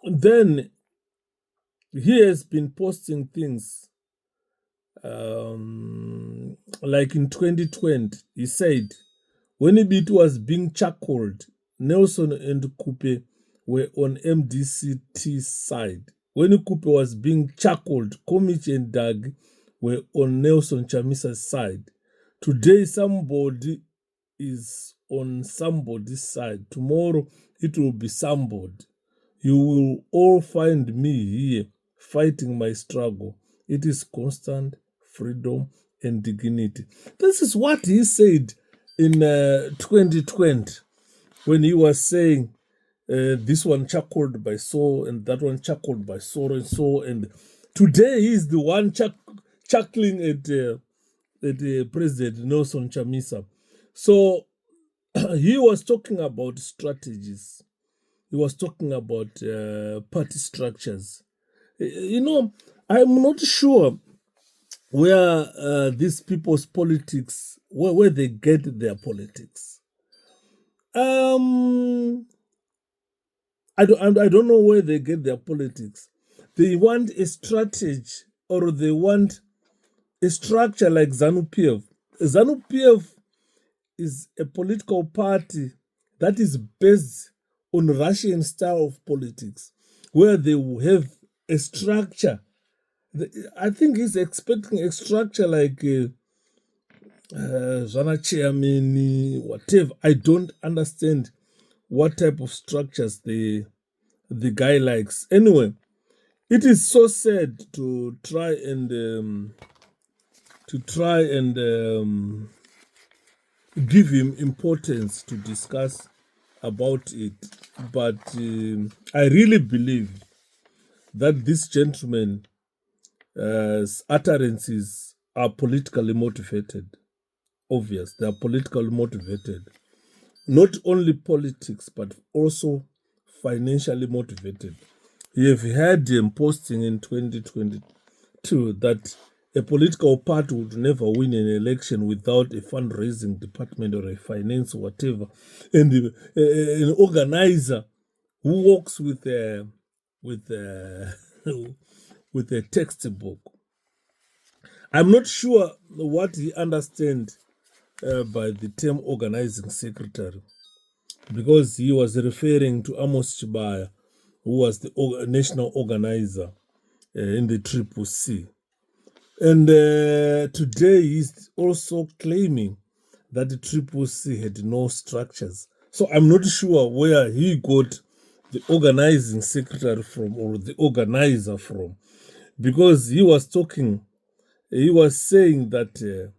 Then he has been posting things like in 2020. He said when it was being charcoaled, Nelson and Kupe were on MDCT's side. When Kupe was being charcoaled, Komich and Dag were on Nelson Chamisa's side. Today, somebody is on somebody's side. Tomorrow, it will be somebody. You will all find me here fighting my struggle. It is constant freedom and dignity. This is what he said in 2020 when he was saying this one chuckled by so and that one chuckled by so and so, and today he's the one chuckling at President Nelson Chamisa. So he was talking about strategies. He was talking about party structures. I'm not sure where these people's politics, where they get their politics. I don't know where they get their politics. They want a strategy, or they want a structure like ZANU-PF. ZANU-PF is a political party that is based on Russian style of politics, where they will have a structure. I think he's expecting a structure like Zwana chairman, whatever. I don't understand what type of structures the guy likes. Anyway, it is so sad to try and give him importance to discuss about it, but I really believe that this gentleman's utterances are politically motivated. Obvious, they are politically motivated. Not only politics, but also financially motivated. You have heard him posting in 2022 that a political party would never win an election without a fundraising department or a finance or whatever. And an organizer who works with a with a textbook. I'm not sure what he understands by the term organizing secretary, because he was referring to Amos Chibaya, who was the national organizer in the Triple C. And today he's also claiming that the Triple C had no structures. So I'm not sure where he got the organizing secretary from, or the organizer from, because he was saying that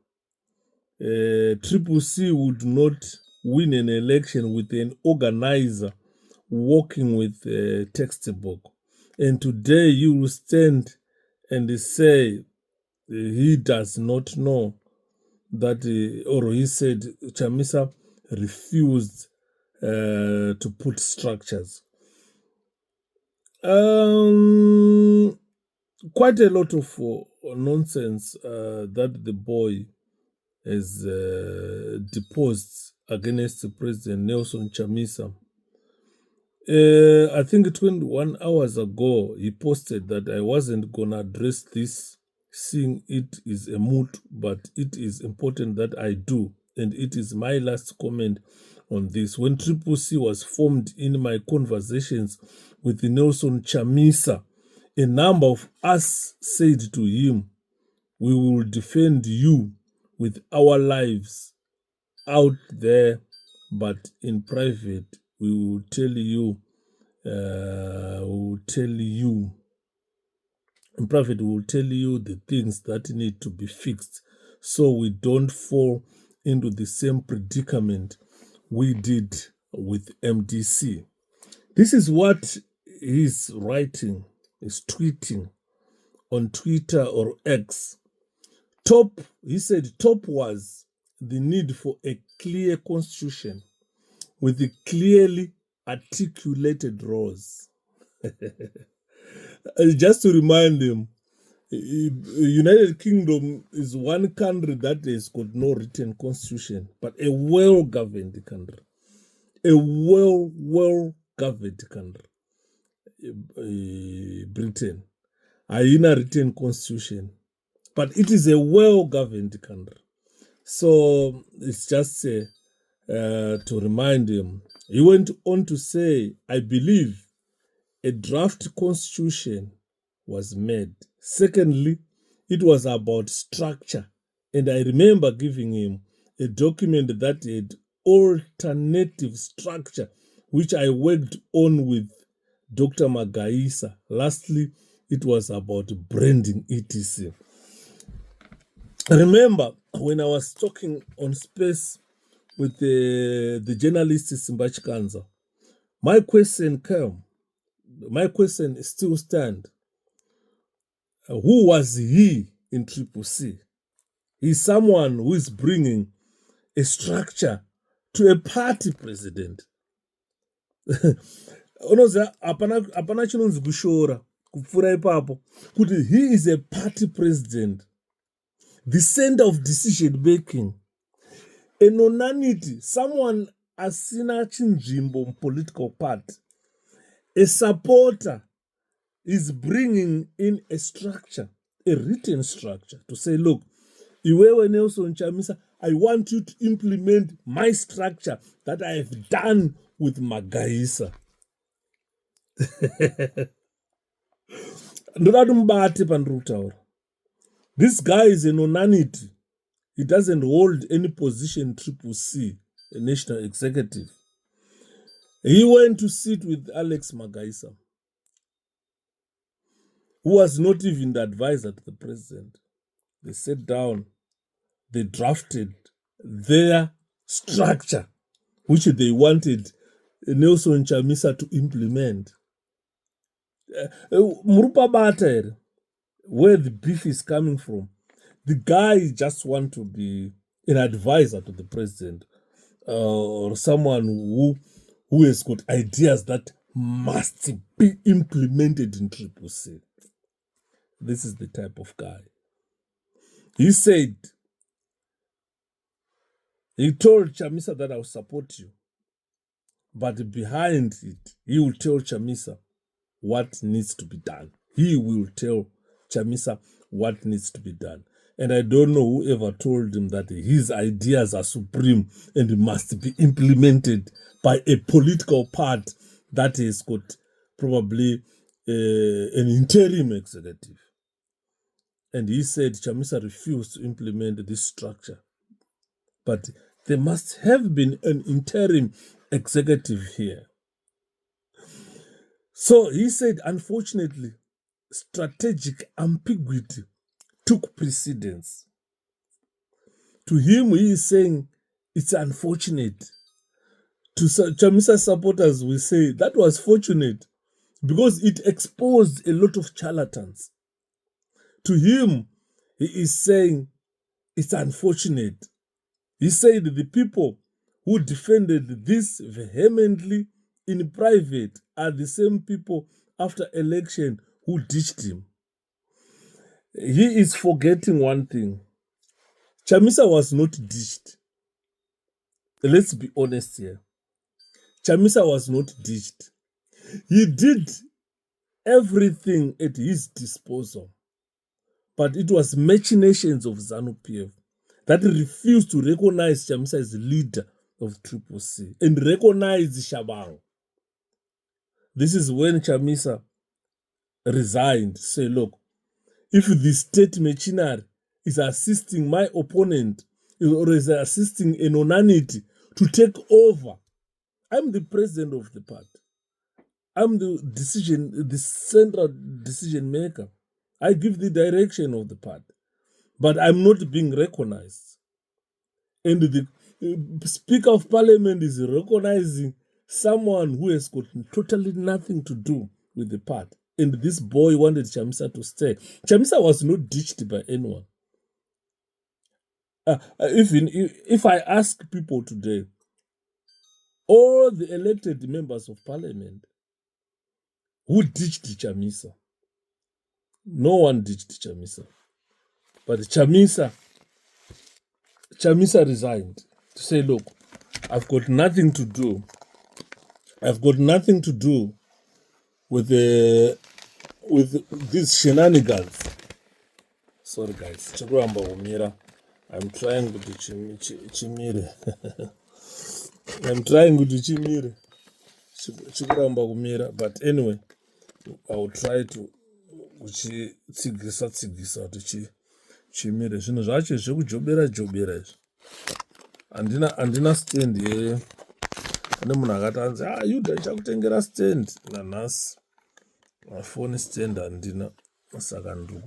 Triple C would not win an election with an organizer working with a textbook. And today you will stand and say he does not know that, or he said Chamisa refused to put structures. Quite a lot of nonsense that the boy has deposed against President Nelson Chamisa. I think 21 hours ago, he posted that I wasn't going to address this, seeing it is a moot, but it is important that I do. And it is my last comment on this. When Triple C was formed, in my conversations with Nelson Chamisa, a number of us said to him, we will defend you with our lives out there, but in private, we will tell you, in private, we will tell you the things that need to be fixed, so we don't fall into the same predicament we did with MDC. This is what he's writing, is tweeting on Twitter or X. He said top was the need for a clear constitution with the clearly articulated roles. Just to remind him, United Kingdom is one country that has got no written constitution, but a well-governed country. A well-governed country. Britain. Haina written constitution, but it is a well-governed country. So it's just to remind him. He went on to say, I believe a draft constitution was made. Secondly, it was about structure. And I remember giving him a document that had alternative structure, which I worked on with Dr. Magaisa. Lastly, it was about branding, etc. Remember, when I was talking on space with the journalist Simbachi Kanza, my question still stands. Who was he in Triple C? He's someone who is bringing a structure to a party president. Unoza apana chinonzi kushora kupfura ipapo kuti he is a party president, the center of decision making, a nonanity, someone asina chinzvimbo political party, a supporter is bringing in a structure, a written structure, to say, look, Iwewe Nelson Chamisa, I want you to implement my structure that I have done with Magaisa. This guy is a nonanity. He doesn't hold any position Triple C, a national executive. He went to sit with Alex Magaisa, who was not even the advisor to the president. They sat down, they drafted their structure, which they wanted Nelson Chamisa to implement. Murupabata, where the beef is coming from, the guy just wants to be an advisor to the president, or someone who has got ideas that must be implemented in Triple C. This is the type of guy. He said, he told Chamisa that I will support you, but behind it, he will tell Chamisa what needs to be done. He will tell Chamisa what needs to be done. And I don't know whoever told him that his ideas are supreme and must be implemented by a political part that has got probably an interim executive. And he said Chamisa refused to implement this structure. But there must have been an interim executive here. So he said, unfortunately, strategic ambiguity took precedence. To him, he is saying it's unfortunate. To Chamisa supporters, we say that was fortunate because it exposed a lot of charlatans. To him, he is saying it's unfortunate. He said the people who defended this vehemently in private are the same people after election who ditched him. He is forgetting one thing. Chamisa was not ditched. Let's be honest here. Chamisa was not ditched. He did everything at his disposal. But it was machinations of ZANU-PF that refused to recognize Chamisa as leader of Triple C and recognize Shabang. This is when Chamisa resigned. Say, look, if the state machinery is assisting my opponent or is assisting a nonanity to take over, I'm the president of the party. I'm the central decision maker. I give the direction of the party. But I'm not being recognized. And the Speaker of Parliament is recognizing someone who has got totally nothing to do with the party. And this boy wanted Chamisa to stay. Chamisa was not ditched by anyone. If I ask people today, all the elected members of Parliament who ditched Chamisa, no one ditched Chamisa. But Chamisa resigned to say, look, I've got nothing to do. I've got nothing to do with these shenanigans. Sorry guys, chikuramba kumira. I'm trying to chimire. I'm trying to chimire. Chikuramba kumira, but anyway, I will try to tsigisa to chimire. Zvinhu zvacho zvekujobera izvi. Andina stand here. Pane munhu akati anzi Yuda ndichakutengera stand nanhasi. Phone stand handina, saka ndiri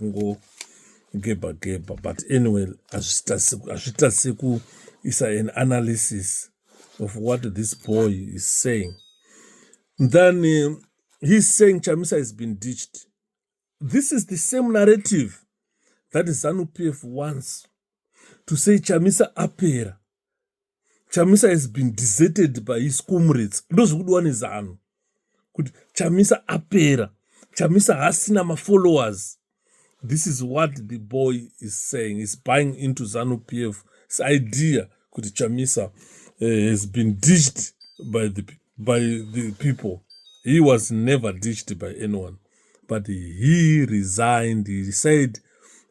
kungogebha. But anyway, hazvitasiri kuisa an analysis of what this boy is saying. Then he's saying Chamisa has been ditched. This is the same narrative that ZANU-PF wants to say Chamisa apera. Chamisa has been deserted by his comrades. Those who do ZANU. Chamisa apera. Chamisa hasina ma followers. This is what the boy is saying. He's buying into ZANU-PF's idea that Chamisa has been ditched by the people. He was never ditched by anyone. But he resigned. He said,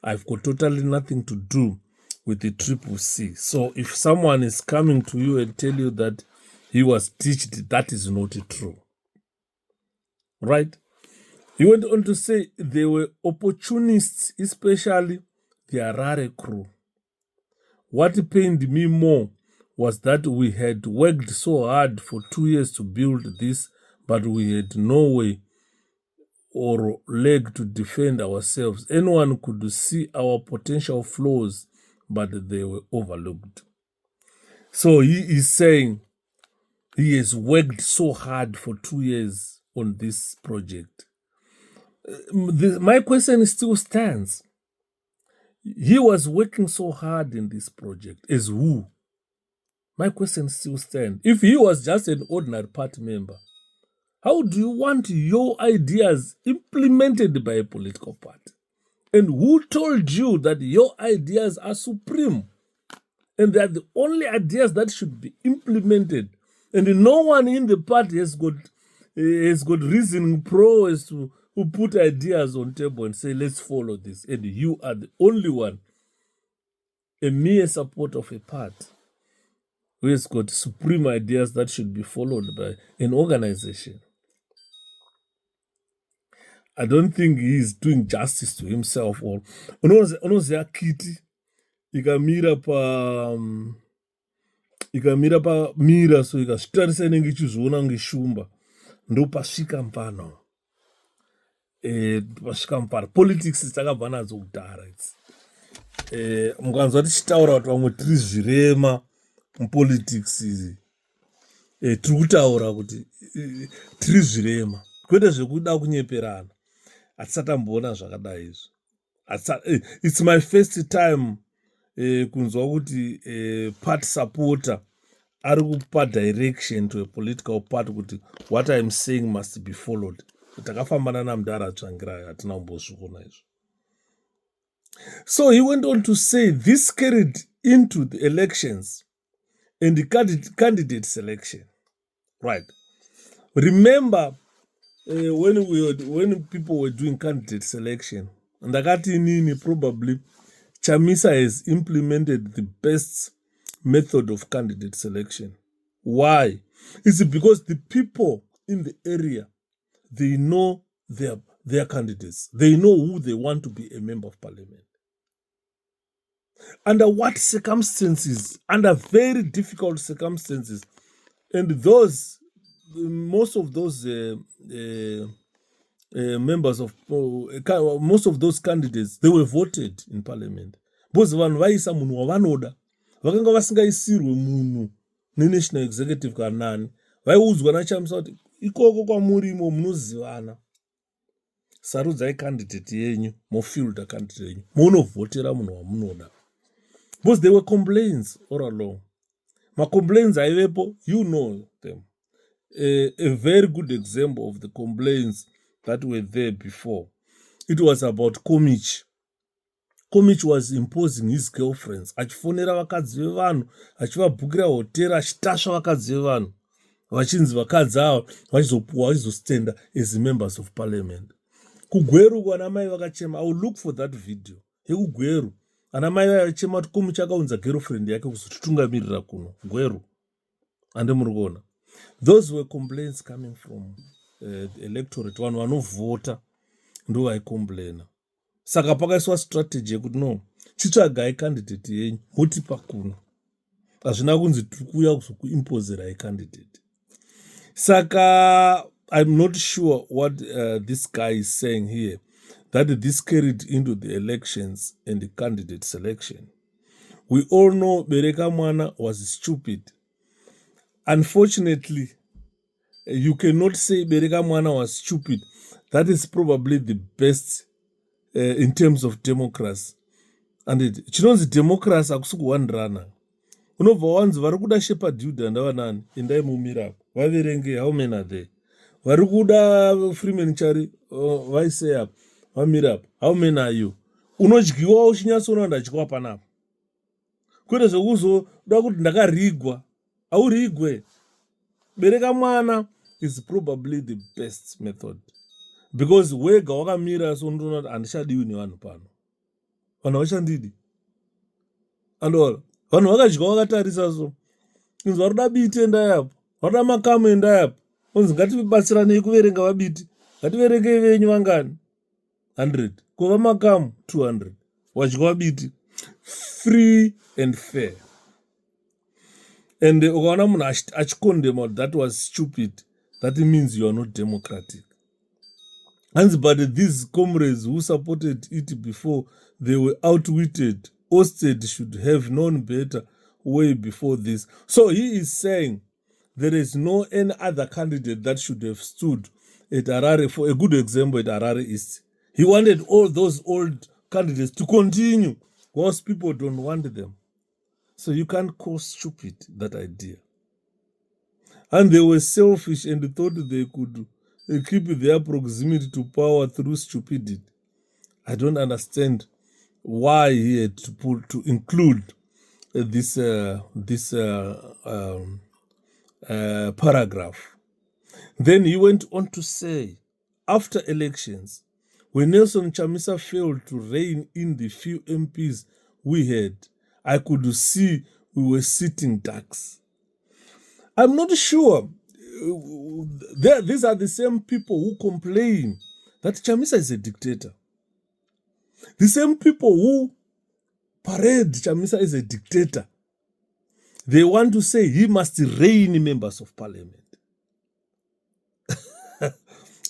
I've got totally nothing to do with the CCC. So if someone is coming to you and tell you that he was ditched, that is not true. Right? He went on to say there were opportunists, especially the Harare crew. What pained me more was that we had worked so hard for 2 years to build this, but we had no way or leg to defend ourselves. Anyone could see our potential flaws, but they were overlooked. So he is saying he has worked so hard for 2 years on this project. My question still stands. He was working so hard in this project. As who? My question still stands. If he was just an ordinary party member, how do you want your ideas implemented by a political party? And who told you that your ideas are supreme? And they are the only ideas that should be implemented. And no one in the party has got reasoning pro as to who put ideas on table and say, let's follow this. And you are the only one, a mere support of a party, who has got supreme ideas that should be followed by an organization. I don't think he is doing justice to himself. Or unoziva kiti ikamira pamira so ikasvitarisa inenge ichizviona ngeshumba ndopasvika mpano. Pasvika mpano politics takabva nadzo kudhara idzi. Mukanzwa tichitaura kuti vamwe tiri zvirema mupolitics izi, tiri kutaura kuti tiri zvirema kwete zvekuda kunyeperana. Hatisatamboona zvakadai izvi. It's my first time kunzwa kuti party supporter ari kupa direction to a political party kuti what I'm saying must be followed. Takafambana namudara tsvangirai, hatina kumbozviona izvo. So he went on to say this carried into the elections and the candidate selection. Right. Remember when people were doing candidate selection, and Ndakati probably Chamisa has implemented the best method of candidate selection. Why? It's because the people in the area, they know their candidates. They know who they want to be a member of parliament. Under what circumstances? Under very difficult circumstances. And most of those members of most of those candidates, they were voted in parliament. Because vanhu vaisa munhu wavanoda, vakanga vasingaisirwe munhu nenational executive kanani, vaiudzwa naChamisa kuti ikoko kwamurimo munozivana, sarudzai candidate yenyu, mofilda candidate yenyu, munovhotera munhu wamunoda. Because there were complaints all along. My complaints aivepo, you know them. A very good example of the complaints that were there before. It was about Komich. Komich was imposing his girlfriends. Achifonera vakadzi vevanhu, achivabhukira hotera, achitasva vakadzi vevanhu. vachinzi vakadzi ava vachizopuwa vachizostenda as members of parliament. Kugweru vana mai vakachema. I will look for that video yekugweru ana mai vachema kuti komu chakaunza girlfriend yake kuzotitungamirira kuno gweru. Ande muri kuona, those were complaints coming from the electorate. Vanhu vanovhota ndo vaicomplaina. Saka pakaiswa strategy yekuti no, chitsvagai candidate yenyu motipa kuno, hazvina kunzi tiri kuuya kuzokuimposerai candidate. Saka I'm not sure what this guy is saying here, that this carried into the elections and the candidate selection. We all know Bereka Mwana was stupid. Unfortunately, you cannot say Bereka Mwana was stupid. That is probably the best in terms of democracy. And chinonzi democracy akusi kuwandirana. Unobva wanzi vari kuda Shepherd Judah ndavanani endai mumirapo vaverenge how many are there. Vari kuda Freeman Chari vaisei apo vamirapo how many are you. Unodyiwa uchinyatsoona ndadyiwa panapa. Kwete zvokuzoda kuti ndakarigwa. Aurigwe. Bereka Mwana is probably the best method. Because wega wakamira so unoona kuti handichadiwi nevanhu pano. Vanhu vachandidi. Andola. Vanhu vakadyiwa vakatarisa so. Inzi varuda biti endai apo. Varuda makamu endai apo. Unzi ngatibatsiranei kuverenga vabiti. Ngativerengei venyu vangani. 100. Kuva makamu 200. Wadyiwa biti. Free and fair. And ukaona munhu achikondema that was stupid, that means you are not democratic. And but these comrades who supported it before, they were outwitted. Osted should have known better way before this. So he is saying there is no any other candidate that should have stood at Harare. For a good example, at Harare East, he wanted all those old candidates to continue, because people don't want them. So you can't call stupid that idea. And they were selfish and thought they could keep their proximity to power through stupidity. I don't understand why he had to include this paragraph. Then he went on to say, after elections, when Nelson Chamisa failed to rein in the few MPs we had, I could see we were sitting ducks. I'm not sure. These are the same people who complain that Chamisa is a dictator. The same people who parade Chamisa as a dictator. They want to say he must rein members of parliament.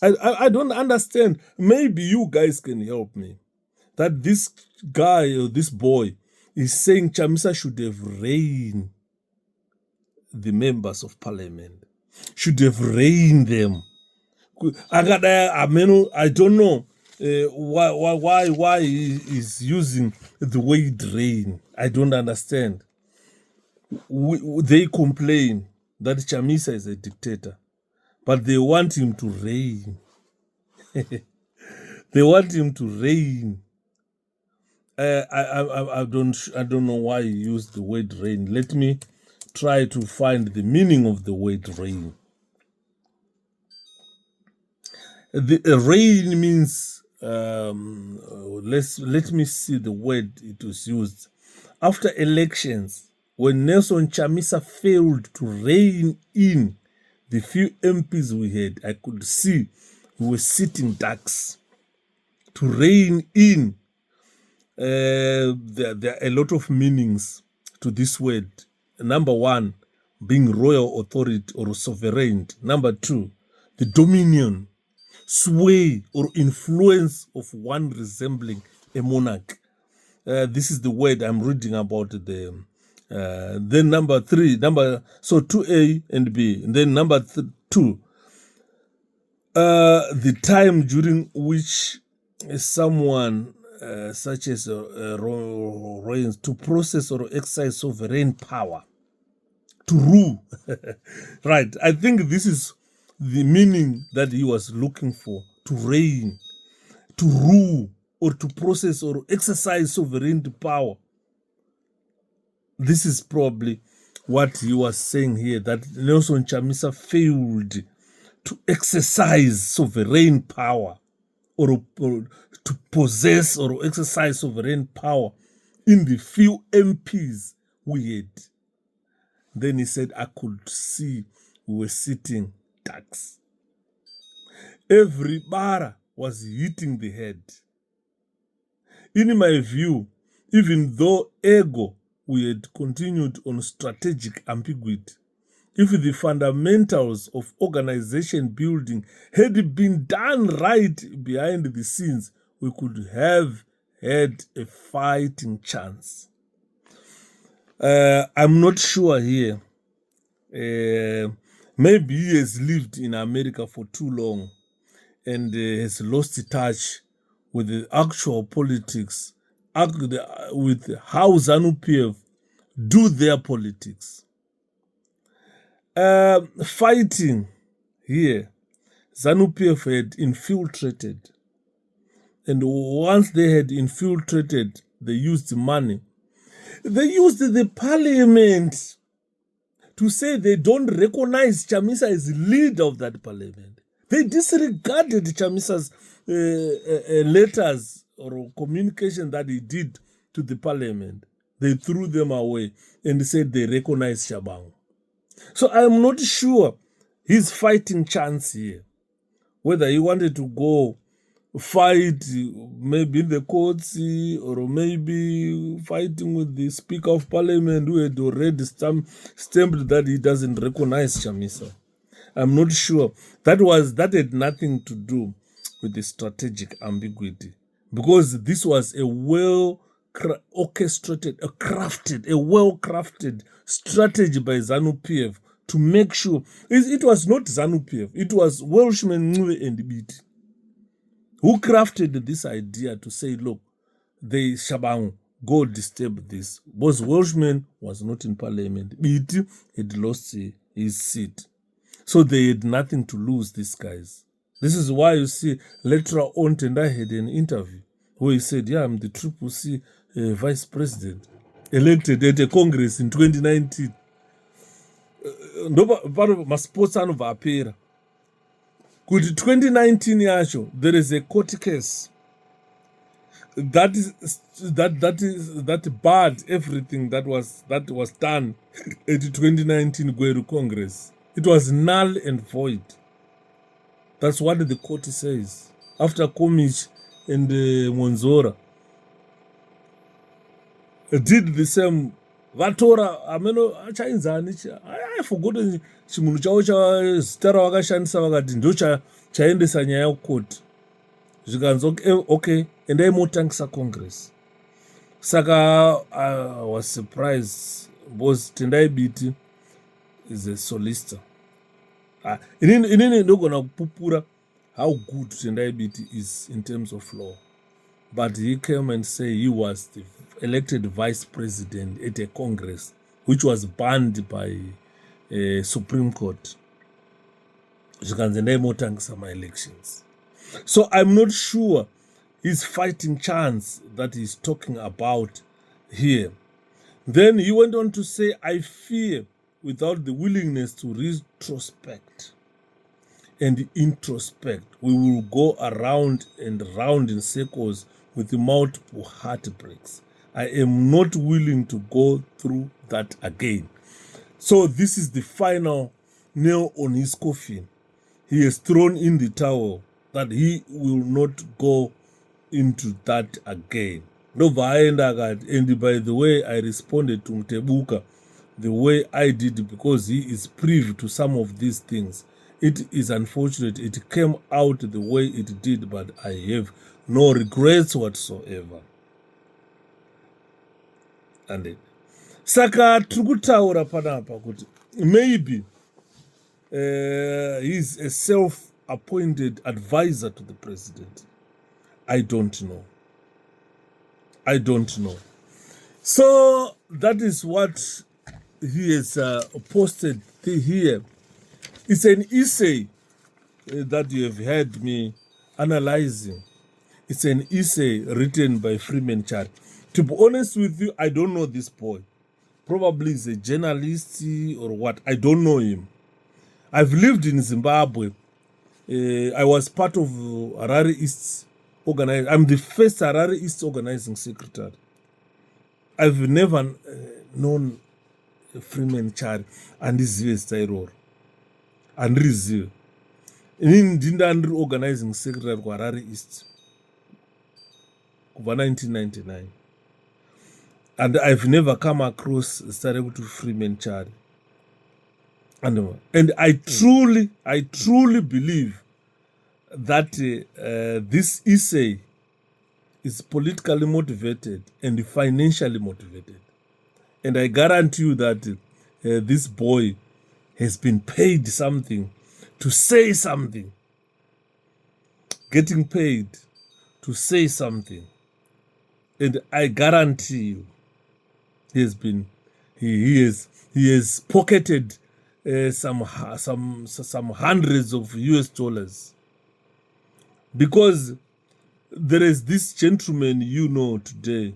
I don't understand. Maybe you guys can help me. That this guy or this boy is saying Chamisa should have reined the members of parliament, should have reined them. I don't know why he is using the word reign. I don't understand. They complain that Chamisa is a dictator, but they want him to reign. They want him to reign. I don't know why he used the word reign. Let me try to find the meaning of the word reign. The reign means let me see the word it was used. After elections, when Nelson Chamisa failed to rein in the few MPs we had, I could see we were sitting ducks. To rein in, there are a lot of meanings to this word. Number one, being royal authority or sovereign. Number two, the dominion, sway or influence of one resembling a monarch. This is the word I'm reading about. Then number three, so 2A and B. And then number 2, the time during which someone such as reigns to process or exercise sovereign power, to rule. Right, I think this is the meaning that he was looking for, to reign, to rule, or to process or exercise sovereign power. This is probably what he was saying here, that Nelson Chamisa failed to exercise sovereign power or to possess or exercise sovereign power in the few MPs we had. Then he said, I could see we were sitting ducks. Every bara was hitting the head. In my view, even though ego we had continued on strategic ambiguity, if the fundamentals of organization building had been done right behind the scenes, we could have had a fighting chance. I'm not sure here. Maybe he has lived in America for too long and has lost touch with the actual politics, with how ZANU-PF do their politics. Fighting here, ZANU-PF had infiltrated. And once they had infiltrated, they used money. They used the parliament to say they don't recognize Chamisa as leader of that parliament. They disregarded Chamisa's letters or communication that he did to the parliament. They threw them away and said they recognize Shabang. So I'm not sure his fighting chance here, whether he wanted to go fight maybe in the courts or maybe fighting with the Speaker of Parliament who had already stamped that he doesn't recognize Chamisa. I'm not sure. That had nothing to do with the strategic ambiguity, because this was a well-orchestrated, a well-crafted strategy by ZANU-PF to make sure it was not ZANU-PF, it was Welshman and Biti who crafted this idea to say, look, they Shabang, go disturb this. Because Welshman was not in parliament. Biti had lost his seat. So they had nothing to lose, these guys. This is why you see later on Tendai had an interview where he said, yeah, I'm the Triple C vice president, elected at a congress in 2019. Part of my sports of appear. Good 2019 yacho, there is a court case that barred everything that was done at the 2019 Gweru Congress. It was null and void. That's what the court says. After Komich and Monzora did the same. Vatora, I forgot chimunhu chavo zita ravakashandisa vakati ndo chaendesa nyaya yekukoti zvikanzi okay endai motangisa congress. Saka I was surprised because Tendai Biti is a solicitor. Inini ndogona kupupura how good Tendai Biti is in terms of law, but he came and say he was the elected vice president at a congress which was banned by Supreme Court. Zvikanzi elections. So I'm not sure his fighting chance that he's talking about here. Then he went on to say, I fear without the willingness to retrospect and introspect, we will go around and round in circles with multiple heartbreaks. I am not willing to go through that again. So this is the final nail on his coffin. He has thrown in the towel that he will not go into that again. And by the way, I responded to Mtebuka the way I did because he is privy to some of these things. It is unfortunate it came out the way it did, but I have no regrets whatsoever. And then, Saka trikutaura panapa kuti maybe he's a self-appointed advisor to the president. I don't know. So that is what he has posted here. It's an essay that you have heard me analyzing. It's an essay written by Freeman Chari. To be honest with you, I don't know this boy Probably he's a journalist or what. I don't know him. I've lived in Zimbabwe. I was part of Harare East organizing. I'm the first Harare East organizing secretary. I've never known Freeman Chari andizive zita iroro, handirizive. Inini ndandiri organizing secretary kuHarare East kubva 1999, and I've never come across zita rekuti Freeman Chari. And I truly believe that this essay is politically motivated and financially motivated. And I guarantee you that this boy has been paid something to say something, getting paid to say something. And I guarantee you he has pocketed some hundreds of US dollars, because there is this gentleman today,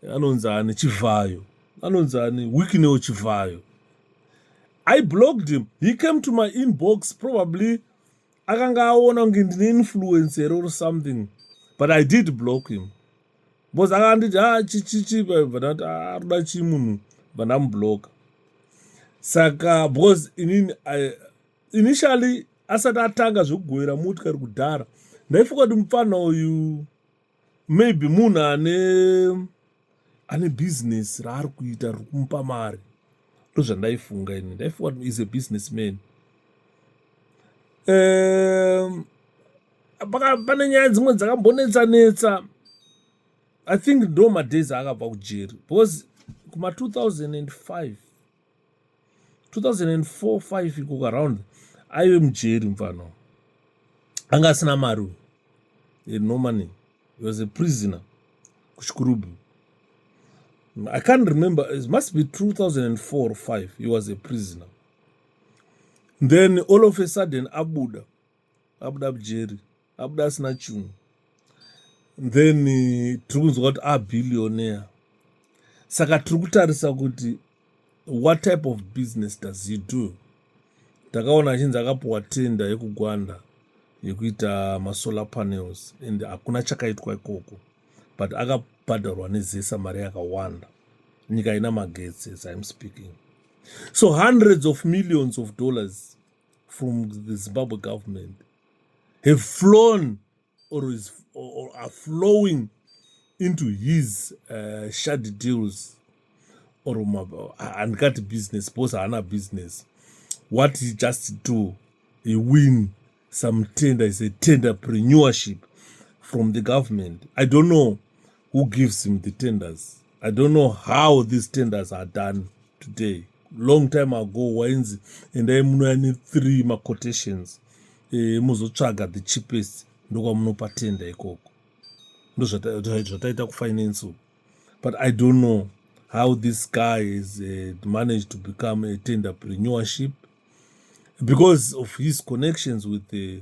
anonzani Chivayo, anonzani Wikineo Chivayo. I blocked him. He came to my inbox, probably akanga aona kunge ndine influencer or something, but I did block him because akanditi chichichi vanati aruda chi munhu vanamubloka. Saka because initially asati atanga zvekugowera motikari kudhara, ndaifunga kuti mufana uyu maybe munhu ane business raari kuita riri kumupa mari. Ndozvandaifunga ini, ndaifunga kuti is a businessman. Pane nyaya dzimwe dzakambonetsa. I think ndo madays akabva kujeri, because kuma 2005 2004-5 iko around aive mujeri mufana, anga asina mari, no money. He was a prisoner kuchikurubu. I can't remember, it must be 2004 or 5 he was a prisoner. Then all of a sudden abuda mujeri, abuda asina chinhu. Then tiri kunzwa kuti billionaire. Saka tiri kutarisa kuti what type of business does he do? Takaona achinzi akapuwa tenda yekugwanda yekuita masolar panels, and hakuna chakaitwa ikoko, but akabhadharwa nezesa mari yakawanda. Nyika ina magetsi as I'm speaking. So hundreds of millions of dollars from the Zimbabwe government have flown or are flowing into his shady deals or got business, because hana business. What he just do, he win some tender, is a tenderpreneurship from the government. I don't know who gives him the tenders. I don't know how these tenders are done today. Long time ago, and I need 3 quotations. Muzotsvaga the cheapest, ndokwa munopa tender ikoko. Ndozvataita kufinance. But I don't know how this guy has managed to become a tenderpreneurship, because of his connections with the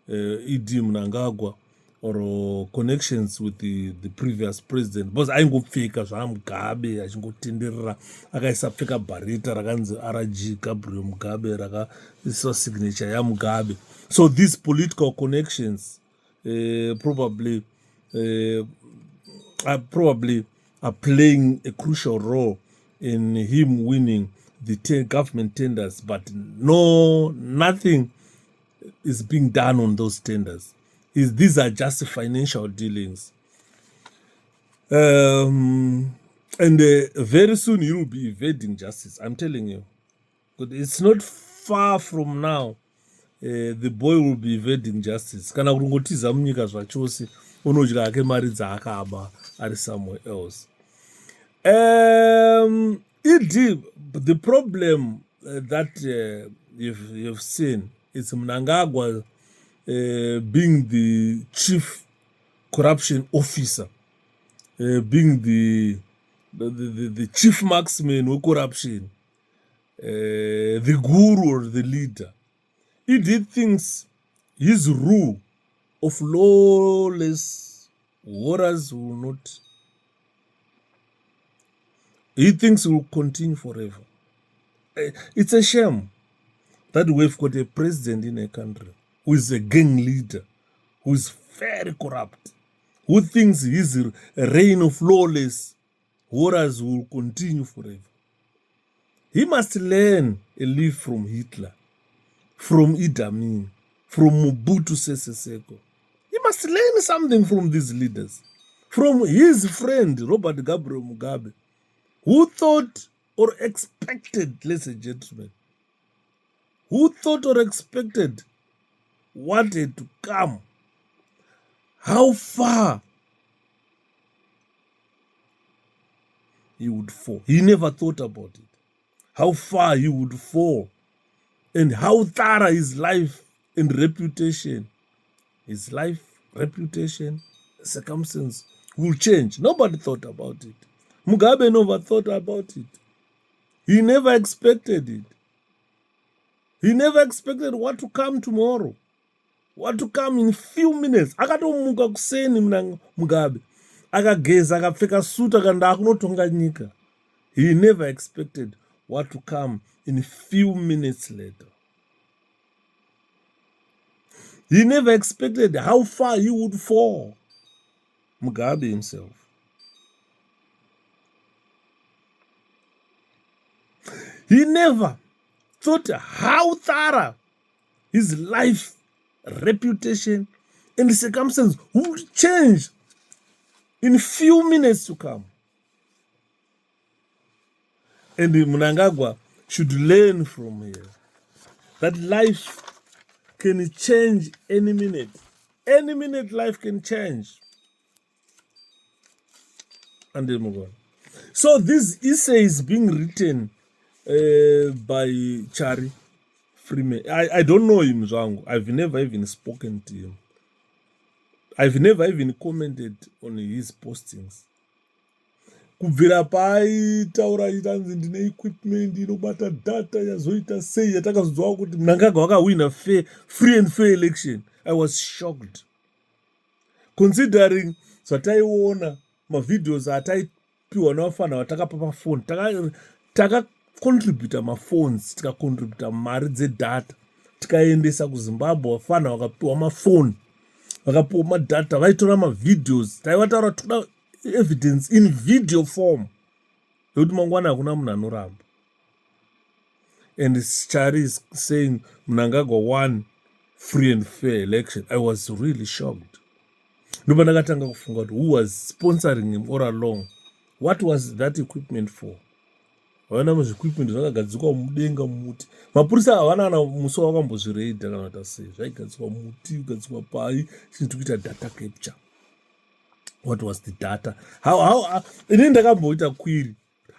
E.D. Mnangagwa, or connections with the previous president. Because aingopfeka zvaMugabe achingotenderera, akaisapfeka bharita rakanzi RG Gabriel Mugabe rakaiswa signature yaMugabe. So these political connections probably are playing a crucial role in him winning the government tenders, but nothing is being done on those tenders. These are just financial dealings. And very soon he will be evading justice, I'm telling you. But it's not far from now. The boy will be evading justice. Kana kungotiza munyika zvachose, unodya hake mari dzaakaba ari somewhere else. The problem that you've seen is Mnangagwa being the chief corruption officer, being the chief marksman of corruption, the guru or the leader. He did things, his rule of lawless horrors will not He thinks it will continue forever. It's a shame that we've got a president in a country who is a gang leader, who is very corrupt, who thinks his reign of lawless horrors will continue forever. He must learn a leaf from Hitler, from Idi Amin, from Mobutu Sese Seko. He must learn something from these leaders, from his friend Robert Gabriel Mugabe, who thought or expected, ladies and gentlemen, who thought or expected what had to come, how far he would fall. He never thought about it, how far he would fall, and how thorough his life and reputation, circumstance will change. Nobody thought about it. Mugabe never thought about it. He never expected it. He never expected what to come tomorrow, what to come in few minutes. Akatomuka kuseni mna Mugabe, akageza akapfeka suit akaenda akunotonga nyika. He never expected what to come in few minutes later. He never expected how far he would fall. Mugabe himself. He never thought how thorough his life, reputation, and circumstances would change in few minutes to come. And Mnangagwa should learn from here that life can change any minute. Any minute life can change. And then move on. So this essay is being written by Chari, Freeman. I don't know him, Zwangu. I've never even spoken to him. I've never even commented on his postings. Kubvira paitaura itanzi ndine equipment inobata data yazoita sei yatakazozwa kuti Mnangagwa wakawina free and fair election. I was shocked. Considering zvataiona mavideos ataipiwa navafana vatakapa pafoni, takacontributa maphones, tikacontributa mari dzedata, tikaendesa kuZimbabwe, vafana vakapiwa mafoni, vakapiwa madata, vaitora mavideos, taivataura toda evidence in video form yokuti mangwana hakuna munhu anoramba. And Chari is saying Mnangagwa won free and fair election. I was really shocked. Ndoba ndakatanga kufunga kuti who was sponsoring him all along. What was that equipment for? Havana muzviequipment zvakagadzikwa mudenga mumuti. Mapurisa havana kana muso wakambozvireidha kana kuti sei. Zvaigadzikwa muti, kugadzikwa pai, chinhu kuita data capture. What was the data? How inini ndakamboita query.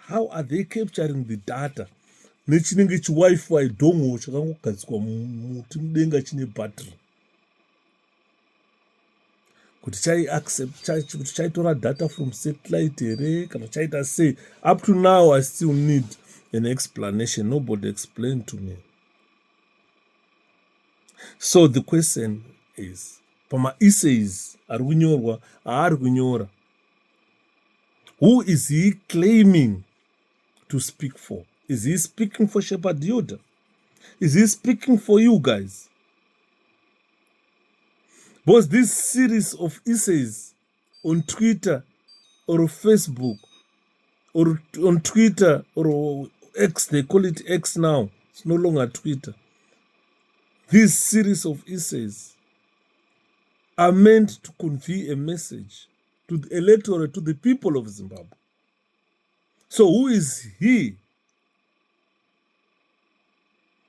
How are they capturing the data? Nechinenge chiwifi dongo chakangogadzikwa muti mudenga chine battery. Kuti chaitora data from satellite here kana chaita sei. Up to now I still need an explanation. Nobody explained to me. So the question is, pama essays ari kunyorwa aari kunyora, who is he claiming to speak for? Is he speaking for Shepherd Yoda? Is he speaking for you guys? Because this series of essays on Twitter or Facebook or on Twitter or X, they call it X now, it's no longer Twitter. This series of essays are meant to convey a message to the electorate, to the people of Zimbabwe. So who is he?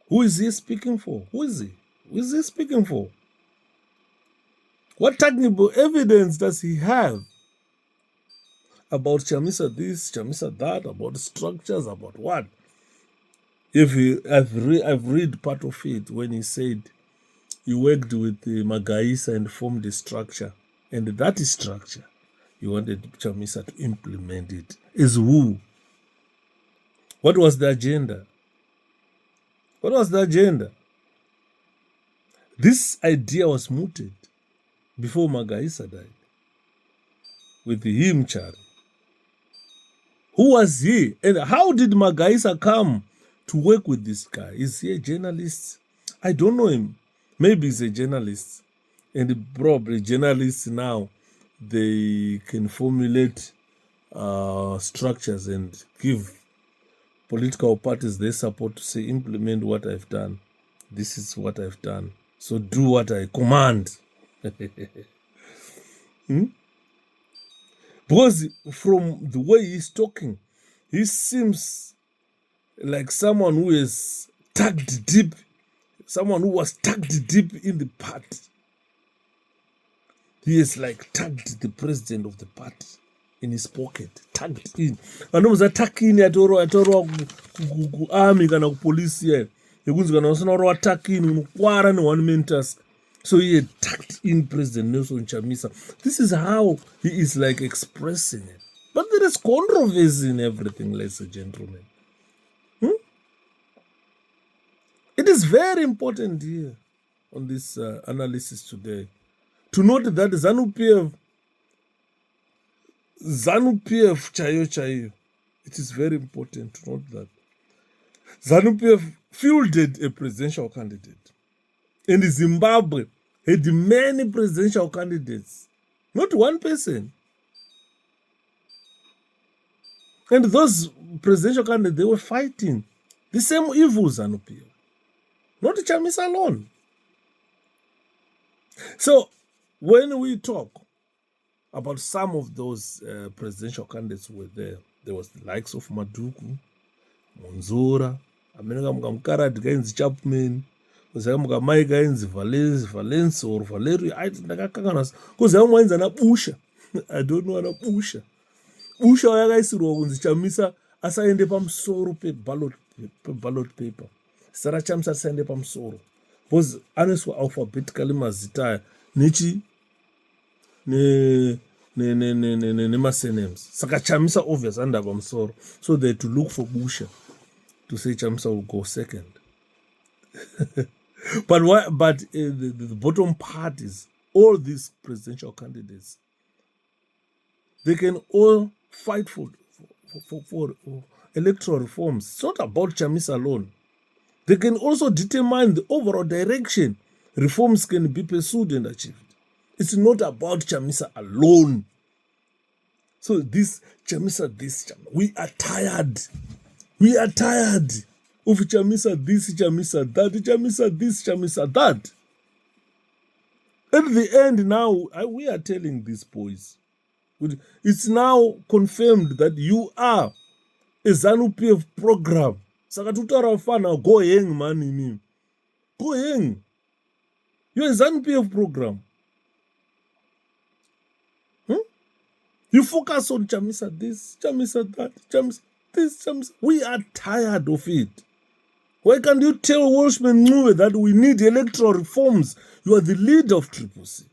Who is he speaking for? Who is he? Who is he speaking for? What tangible evidence does he have about Chamisa this, Chamisa that, about structures, about what? I've read part of it when he said he worked with Magaisa and formed a structure, and that structure he wanted Chamisa to implement it. Is who? What was the agenda? What was the agenda? This idea was mooted before Magaisa died with him, Chari, Who was he? And how did Magaisa come to work with this guy? Is he a journalist? I don't know him. Maybe he's a journalist. And probably journalists now, they can formulate structures and give political parties their support to say, implement what I've done. This is what I've done. So do what I command. Because from the way he's talking, he seems like someone who is tucked deep, someone who was tucked deep in the party. He is like tucked the president of the party in his pocket, tucked in. Anomuza tuck in atorwa ku army kana ku police here. Yekunzi kana usina ro tuck in unokwara ne one man task. So he had tucked in President Nelson Chamisa. This is how he is like expressing it. But there is controversy in everything, ladies and gentlemen. It is very important here on this analysis today to note that ZANU-PF chayo. It is very important to note that ZANU-PF fielded a presidential candidate. And Zimbabwe had many presidential candidates, not one person. And those presidential candidates, they were fighting the same evils, ZANU-PF, not Chamisa alone. So when we talk about some of those presidential candidates who were there was the likes of Maduku, Monzora, Amenga Mukamkara, Gainz Chapman, Zamuka Mike Gainz, Valence or Valerio. I don't because I'm one a pusher. I don't know a pusher. Pusher, I guys wrote Chamisa assigned a pam soro ballot paper. Sarah Chamsa signed a pam soro. Was honest were alphabetically mazita Nichi ne names. Saka Chamisa obvious under pam soro. So they had to look for Busha to say Chamsa will go second. But the bottom part is all these presidential candidates, they can all fight for electoral reforms. It's not about Chamisa alone. They can also determine the overall direction reforms can be pursued and achieved. It's not about Chamisa alone. So this Chamisa, we are tired. We are tired of Chamisa this, Chamisa that, Chamisa this, Chamisa that. At the end now, we are telling these boys, it's now confirmed that you are a ZANU-PF program. Sakatutara fana, go hang, man. Go hang. You're a ZANU-PF program. You focus on Chamisa this, Chamisa that, Chamisa this, Chamisa. We are tired of it. Why can't you tell Walshman Nuwe that we need electoral reforms? You are the leader of Triple C.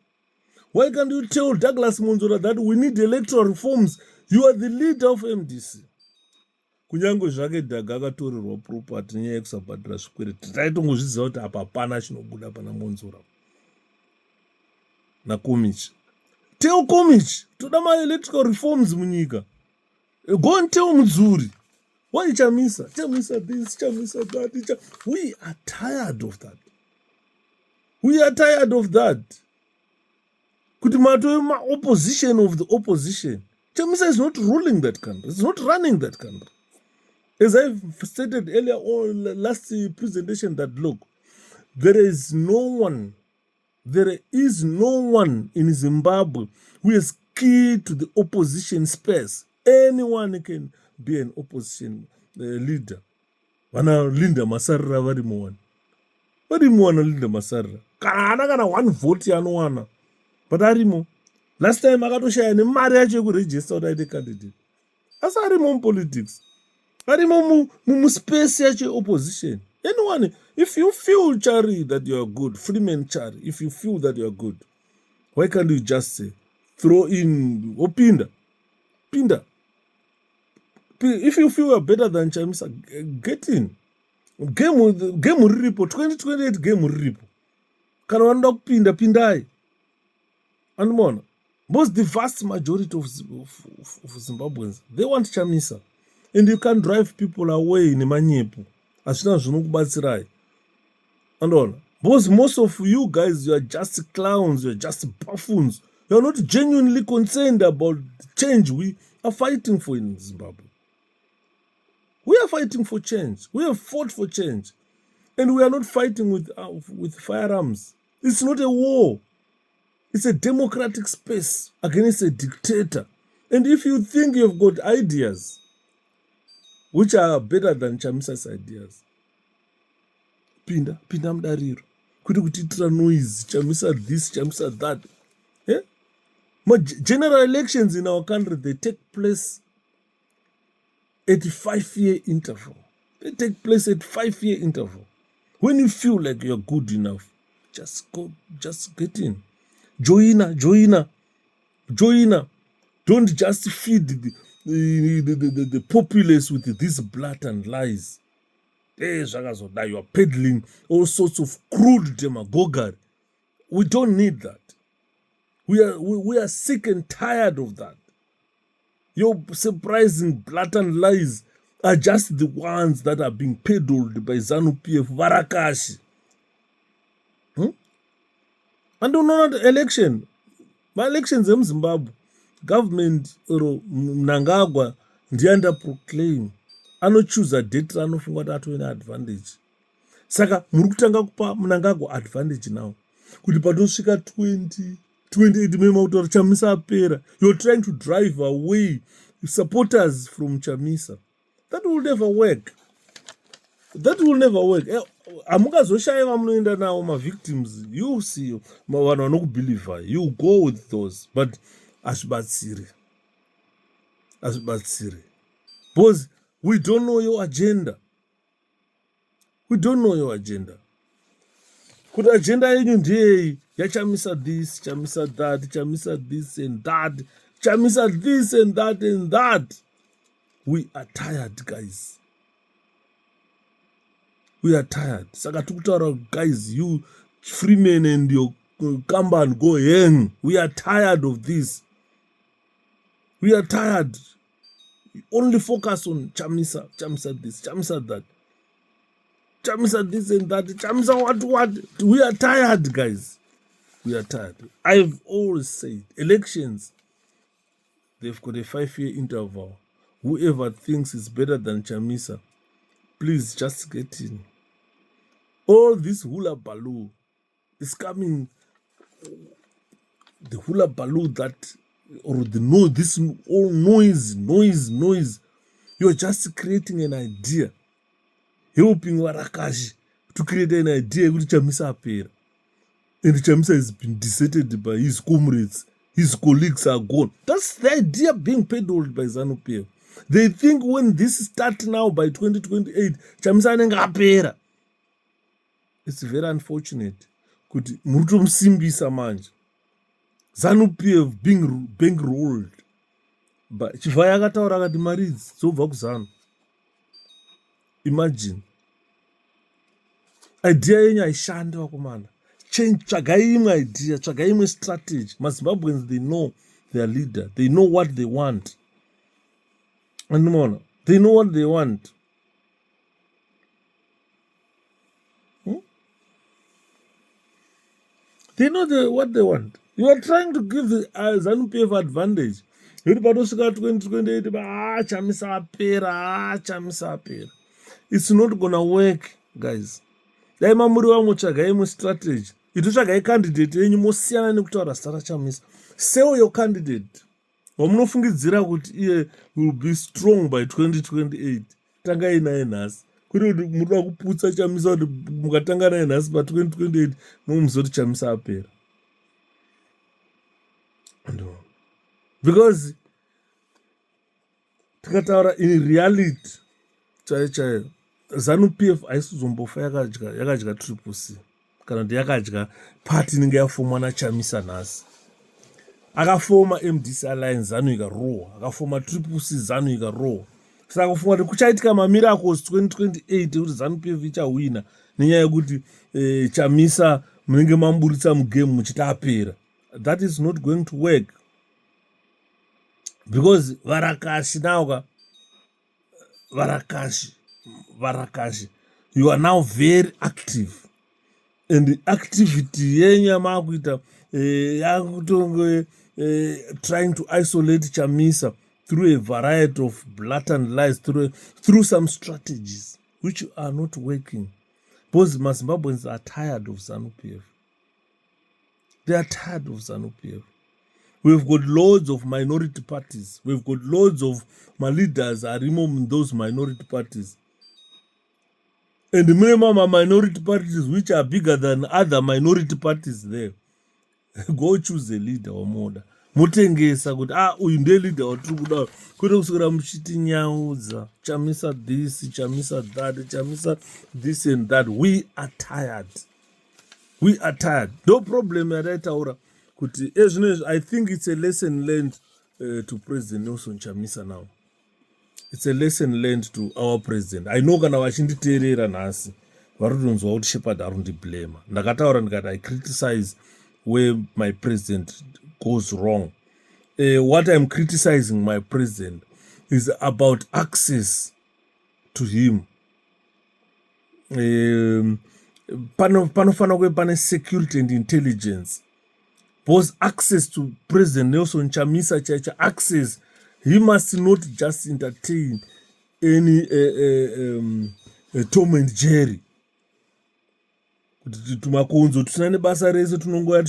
Why can't you tell Douglas Monzora that we need electoral reforms? You are the leader of MDC. Kunyango zvake Dhaga akatorerwa property nyaya yekusabhadhira zvikwereti. Taitongozviziva kuti apa hapana chinobuda pana Monzora naKomich. Tell Komich toda ma-electoral reforms munyika. Go and tell Mudzuri. Why Chamisa? Chamisa this, Chamisa that. We are tired of that. We are tired of that. Kutimatoema opposition of the opposition. Chamisa is not ruling that country. It's not running that country. As I've stated earlier on last presentation, that look, there is no one in Zimbabwe who is key to the opposition space. Anyone can be an opposition leader. Wana Linda Masarra varimo Linda Masarra. Kana one vote yanowana. But arimo. Last time akatoshaya nemari yacho yekuregister kuti aite candidate. Asi arimo politics. Arimo mu space yacho opposition. Anyone, if you feel Chari that you are good, Freeman Chari, if you feel that you are good, why can't you just say, throw in Pinda? If you feel you are better than Chamisa, get in. Game report 2028 game report. Kana wanda kupinda pindai. And most the vast majority of Zimbabweans, they want Chamisa. and you can't drive people away nemanyepo. Asina zvinokubatsirai. Andoona? Because most of you guys, you are just clowns, you are just buffoons. You are not genuinely concerned about the change we are fighting for in Zimbabwe. We are fighting for change. We have fought for change. And we are not fighting with firearms. It's not a war. It's a democratic space against a dictator. And if you think you've got ideas which are better than Chamisa's ideas, pinda mudariro. Kuti kutitira noise, Chamisa this, Chamisa that. Yeah? But general elections in our country, they take place at 5-year interval. They take place at 5-year interval. When you feel like you're good enough, just go, just get in. Joina. Don't just feed the populace with these blatant lies. You are peddling all sorts of crude demagoguery. We don't need that. We are sick and tired of that. Your surprising blatant lies are just the ones that are being peddled by ZANU-PF Varakashi. And on another election, my elections in Zimbabwe, government Mnangagwa ndianda proclaim anochoose a date anofunga kuti atoina advantage. Saka muri kutanga kupa Mnangagwa advantage now. Kuti patosvika 28 mema kutaura Chamisa apera. You're trying to drive away supporters from Chamisa. That will never work. That will never work. Amungazoshaiva munoenda nawo ma-victims. You see, vanhu vanokubeliever. You go with those. But azvibatsiri. Because we don't know your agenda. We don't know your agenda. Kuti agenda yenyu ndeyei? Yachamisa this, Chamisa that, Chamisa this and that, Chamisa this and that and that. We are tired, guys. We are tired. Saka tukutaura, guys, you Freeman and your Kamba and go hang. We are tired of this. We are tired. Only focus on Chamisa this, Chamisa that. Chamisa this and that. Chamisa what? We are tired, guys. We are tired. I've always said, elections, they've got a 5-year interval. Whoever thinks is better than Chamisa, please just get in. All this hula baloo is coming. The hula baloo that, or this all noise. You're just creating an idea. Helping Warakashi to create an idea which Chamisa appear. And Chamisa has been deserted by his comrades. His colleagues are gone. That's the idea being peddled by ZANU-PF. They think when this starts now by 2028, Chamisa anenge apera. It's very unfortunate. Kuti murutomsimbisa manje. ZANU-PF being bankrolled. But chivaya akataura akati mari dzobva kuZANU. Imagine. Idea yenyu haishandi vakomana. Change, tsvagai imwe idea, tsvagai imwe strategy. MaZimbabweans, they know their leader. They know what they want. And more, they know what they want. They know what they want. You are trying to give the ZANU-PF advantage. You're about to 2028, Chamisa apera. It's not gonna work, guys. Daima muri vamotsvagai imwe strategy. Itotsvagai candidate yenyu mosiyana nekutaura zita raChamisa. Sell your candidate. Wamunofungidzira kuti iye will be strong by 2028. Tangai naye nhasi. Kuti munoda kuputsa Chamisa kuti mukatanga naye nhasi pa 2028 mumuzoti Chamisa apera. No. Because tikataura in reality chaiyo ZANU-PF haisizombofa yakadya triple C kana kuti yakadya pati inenge yafomwa naChamisa nhasi. Akafoma MDC Alliance, ZANU ikarohwa. Akafoma triple C, ZANU ikarohwa. Saka kufunga kuti kuchaitika mamiracles 2028 kuti ZANU-PF ichawina nenyaya yekuti Chamisa munenge mamburitsa mugame muchiti apera. That is not going to work. Because Varakashi now, Varakashi, you are now very active. And the activity yenyu makuita yakutonge trying to isolate Chamisa through a variety of blatant lies, through some strategies which are not working. Because Zimbabweans are tired of ZANU-PF. They are tired of ZANU-PF. We've got loads of minority parties. We've got loads of my leaders are removing those minority parties. And the minimum minority parties which are bigger than other minority parties there. Go choose a leader or moda. Mutengesa kuti uyu ndiye leader watiri kuda. Kwete kuswera muchiti nyaudza. Chamisa this, chamisa that, chamisa this and that. We are tired. We are tired. No problem yataitaura kuti I think it's a lesson learned to President Nelson Chamisa now. It's a lesson learned to our president. I know kana vachinditeerera nhasi varutonzwa kuti Shepard arundiblema. Ndakataura ndikati I criticize where my president goes wrong. What I'm criticizing my president is about access to him. Panofana kuve pane security and intelligence. Both access to President Nelson Chamisa Chacha, access, he must not just entertain any Tom and Jerry. Tumakonzo tusina nebasa rese tunongoya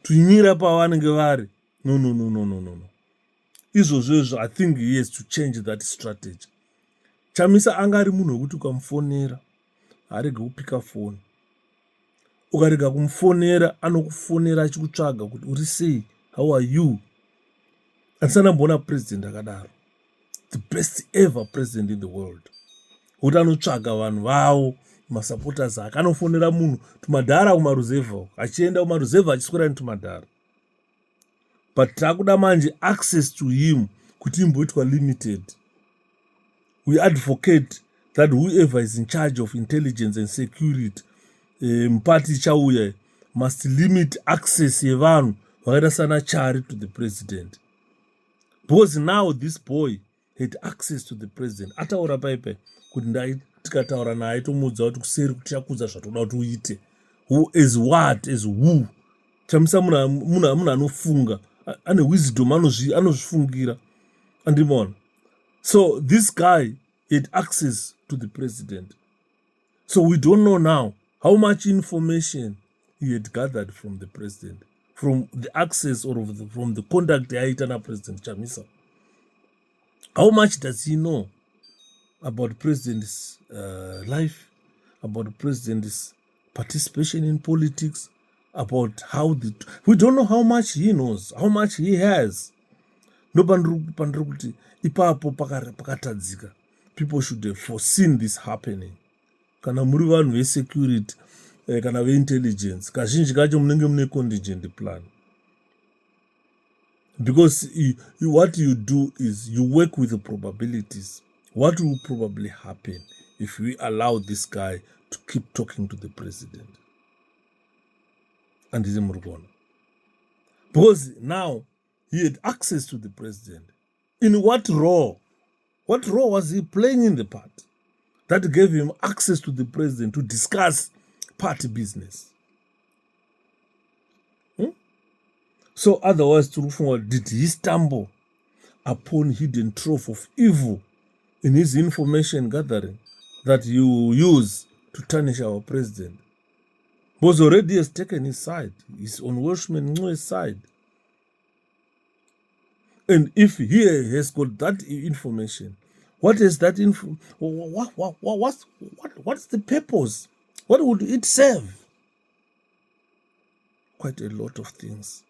tunyira pavanenge vari. No. Izvozvo I think he has to change that strategy. Chamisa angari munhu wekuti ukamufonera arege kupika phone. Ukarega kumufonera anokufonera achikutsvaga kuti uri sei, how are you? Andisana mbona president akadaro. The best ever president in the world. Kuti anotsvaga vanhu vavo masupporters ake, anofonera munhu tumadhara kumaruzevha, achienda kumaruzevha achiswera netumadhara. But takuda manje access to him kuti imboitwa limited. We advocate that whoever is in charge of intelligence and security party chauya must limit access yevanhu vakaita sana Chari to the president. Because now this boy had access to the president. Ataura paipai kuti tikataura naye tomuudza kuti kuseri kuti chakuudza zvatoda kuti uite. Who is what is who. Chamisa munhu anofunga, ane wisdom, anozvifungira. Andimona. So this guy had access to the president. So we don't know now how much information he had gathered from the president, from the access or from the contact yaita President Chamisa. How much does he know about the president's life, about the president's participation in politics, about how we don't know how much he knows, how much he has. No pandiri kuti ipapo pakatadzika. People should have foreseen this happening. Kana muri vanhu vesecurity, kana veintelligence, kazhinji kacho munenge mune contingent plan. Because what you do is you work with the probabilities. What will probably happen if we allow this guy to keep talking to the president? And he's Murugona. Because now he had access to the president. In what role? What role was he playing in the part that gave him access to the president to discuss party business? So otherwise, did he stumble upon hidden trove of evil in his information gathering that you use to tarnish our president? Because already has taken his side. He's on Welshman Ngue's side. And if he has got that information, what is that info? What's the purpose? What would it serve? Quite a lot of things,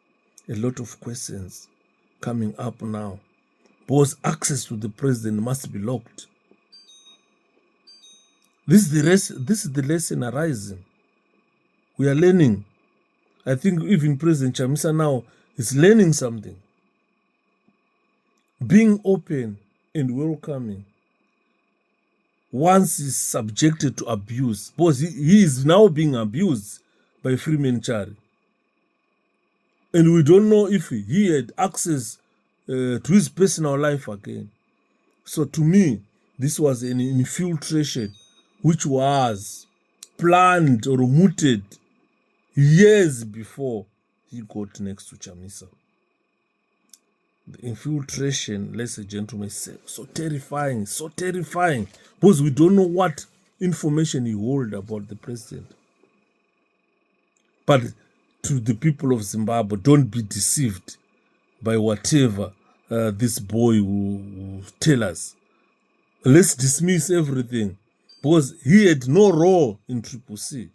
a lot of questions coming up now. Because access to the president must be locked. This is the lesson arising. We are learning. I think even President Chamisa now is learning something. Being open and welcoming once is subjected to abuse, because he is now being abused by Freeman Chari. And we don't know if he had access to his personal life again. So to me, this was an infiltration which was planned or mooted years before he got next to Chamisa. The infiltration, ladies and gentlemen, is so terrifying, because we don't know what information he hold about the president. But to the people of Zimbabwe, don't be deceived by whatever this boy will tell us. Let's dismiss everything, because he had no role in Triple C.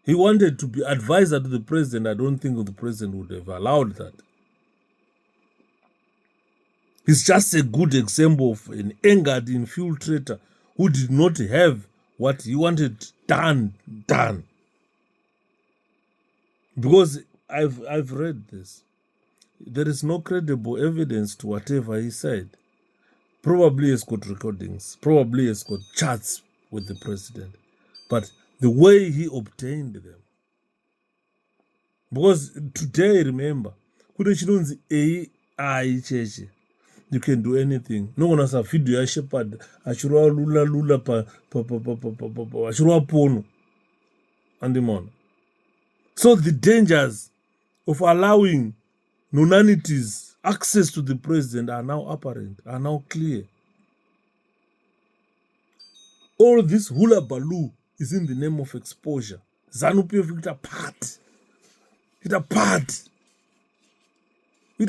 He wanted to be advisor to the president. I don't think the president would have allowed that. He's just a good example of an angered infiltrator who did not have what he wanted done. Because I've read this. There is no credible evidence to whatever he said. Probably he's got recordings. Probably he's got chats with the president. But the way he obtained them. Because today, remember, AI cheche. You can do anything. No one has a video ya shepherd. Ashura lula pa ashura pono. Andimon. So the dangers of allowing nonanities access to the president are now apparent, are now clear. All this hula baloo is in the name of exposure. ZANU-PF it apart. It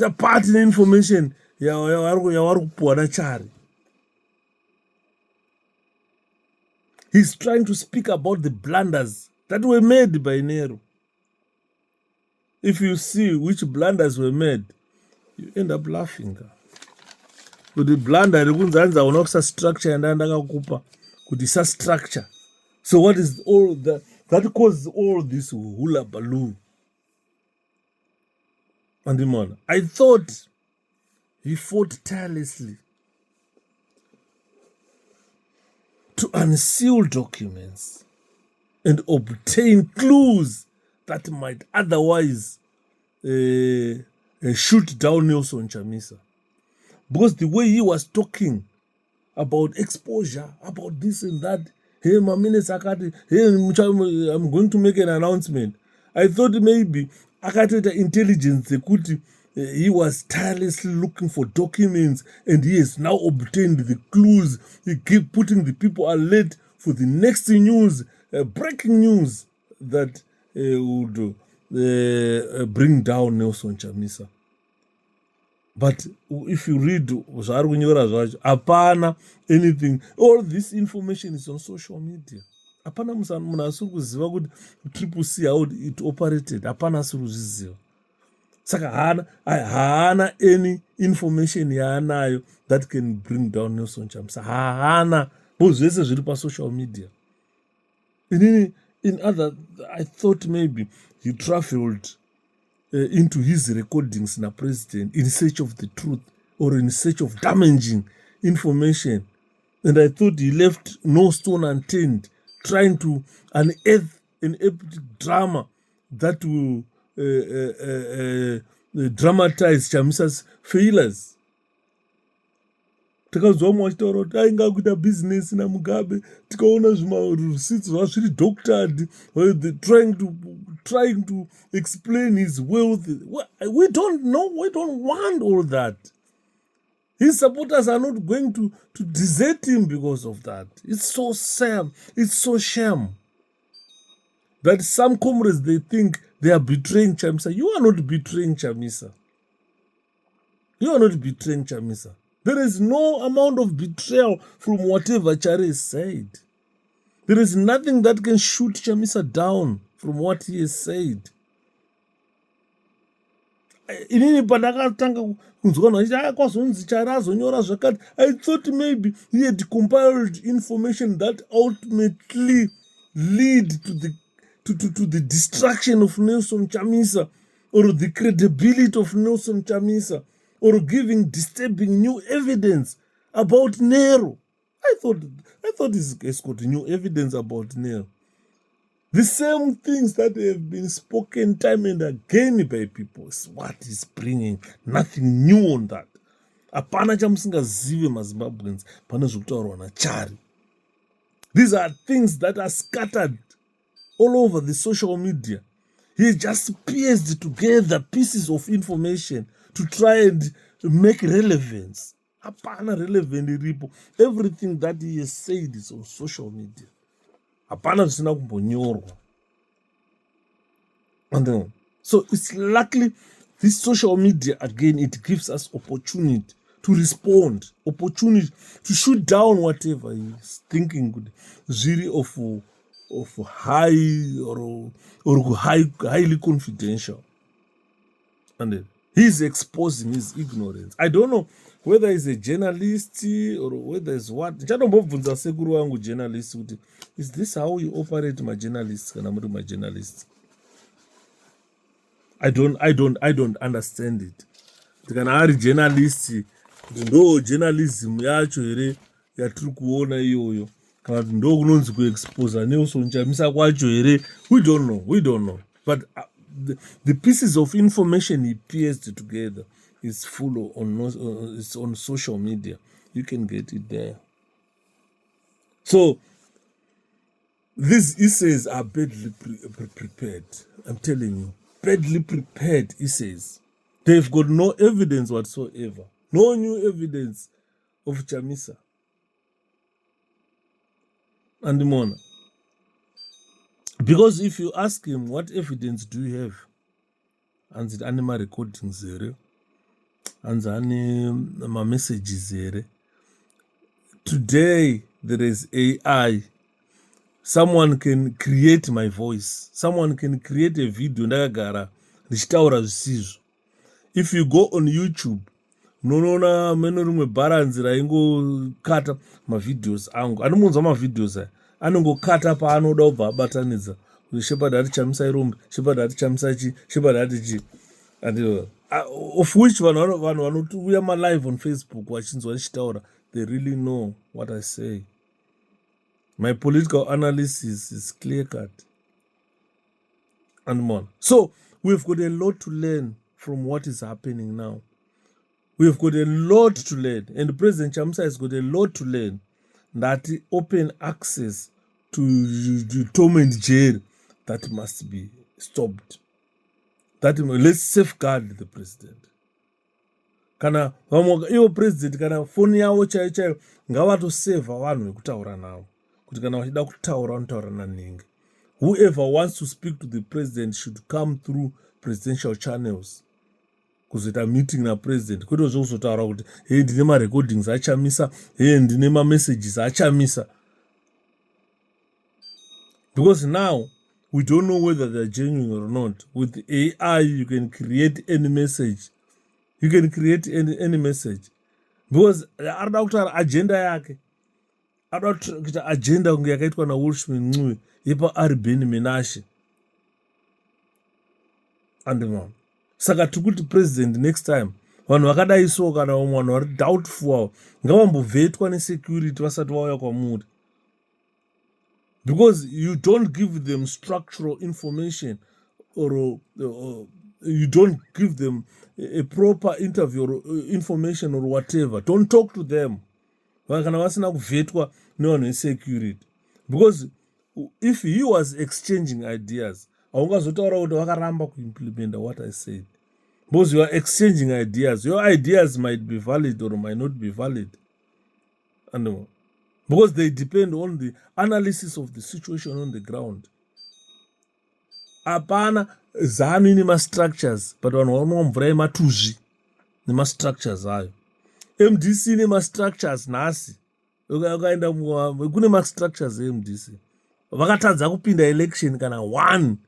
apart in information. Chari. He's trying to speak about the blunders that were made by Nehru. If you see which blunders were made, you end up laughing. But the blunder, the structure and then could structure. So what is all that? That caused all this hula baloo. And I thought he fought tirelessly to unseal documents and obtain clues that might otherwise shoot down Nelson Chamisa. Because the way he was talking about exposure, about this and that, hey, my minister, hey, I'm going to make an announcement. I thought maybe Akateta intelligence, he was tirelessly looking for documents and he has now obtained the clues. He keep putting the people alert for the next news, breaking news that would bring down Nelson Chamisa. But if you read apana anything, all this information is on social media. Apana munasuri kuziva kuti Triple C how it operated. Apana asuri kuziva. Saka haana any information yaanayo that can bring down Nelson Chamisa. Haana. Because zvese zviri pa social media. In other, I thought maybe he traveled into his recordings in a president in search of the truth or in search of damaging information. And I thought he left no stone unturned trying to unearth an epic drama that will dramatize Chamisa's failures. Takazoma wachitaura kuti ainga kuita business na Mugabe, tikaona receipts zviri doctored, trying to explain his wealth. We don't know, we don't want all that. His supporters are not going to desert him because of that. It's so sad, it's so shame that some comrades, they think they are betraying Chamisa. You are not betraying Chamisa. You are not betraying Chamisa. There is no amount of betrayal from whatever Chari has said. There is nothing that can shoot Chamisa down from what he has said. I thought maybe he had compiled information that ultimately lead to the destruction of Nelson Chamisa or the credibility of Nelson Chamisa, or giving disturbing new evidence about Nehru. I thought he's got new evidence about Nehru. The same things that have been spoken time and again by people is what is bringing. Nothing new on that. hapana chamusingazive mazimbabweans pane zvokutaurwa naChari. These are things that are scattered all over the social media. He just pieced together pieces of information to try and make relevance. Hapana relevant iripo. Everything that he has said is on social media. Hapana zvisina kumbonyorwa. And so it's luckily this social media, again, it gives us opportunity to respond, opportunity to shoot down whatever he's thinking really of high or highly confidential. And then he's exposing his ignorance. I don't know whether he's a journalist or whether it's what. Ndichatombobvunza sekuru wangu journalist kuti, is this how you operate my journalists kana muri my journalists? I don't understand it. Kana ari journalist ndo journalism yacho here yatiri kuona iyoyo kana kuti ndo kunonzi kuexposa Nelson Chamisa kwacho here, we don't know, but the pieces of information he pieced together is full it's on social media. You can get it there. So these essays are badly prepared. I'm telling you, badly prepared essays. They've got no evidence whatsoever, no new evidence of Chamisa and Mona. Because if you ask him, what evidence do you have? And the animal recordings there, and the my messages there. Today there is AI. Someone can create my voice. Someone can create a video ndakagara ndichitaura zvisizvo. If you go on YouTube, munoona meno rimwe bharanzi raingokata mavideos angu. Anomunzwa mavideos aya. Anongokata paanoda kubva abatanidza. Shepherd ati Chamisa irombe, Shepherd ati Chamisa chi, Shepherd ati chi. And of which vanhu vanotouya live on Facebook vachinzwa ndichitaura, they really know what I say. My political analysis is clear cut and more. So we've got a lot to learn from what is happening now. We've got a lot to learn, and President Chamisa has got a lot to learn. That open access to Tom and Jerry, that must be stopped. That let's safeguard the president. Kana iwo president kana phone yawo chaiyo ngavatoseva vanhu vekutaura navo kuti kana vachida kutaura vanotaura naningi. Whoever wants to speak to the president should come through presidential channels. Kuzoita meeting na president kwete zvokuzotaura kuti hey ndine marecordings aChamisa, hey ndine mamessages aChamisa. Because now we don't know whether they're genuine or not. With AI you can create any message. You can create any message. Because arada kutaura agenda yake, arada kuita agenda kunge yakaitwa naWolfman Ncube yepa Arben Menashe andimana. Saka tikuti president next time vanhu vakadai so kana vanhu vari doubtful ngavambobvetwa nesecurity vasati vauya kwamuri. Because you don't give them structural information or you don't give them a proper interview or information or whatever. Don't talk to them kana vasina kubvetwa nevanhu vesecurity. Because if he was exchanging ideas, haungazotaura kuti vakaramba kuimplementa what I said. Because you are exchanging ideas. Your ideas might be valid or might not be valid. And because they depend on the analysis of the situation on the ground. Apana zanu ine structures, but vanhu vanomvura yematuzvi nemastructures ayo. MDC ine mastructures nhasi. Ukaenda kune mastructures eMDC. Vakatadza kupinda election kana one.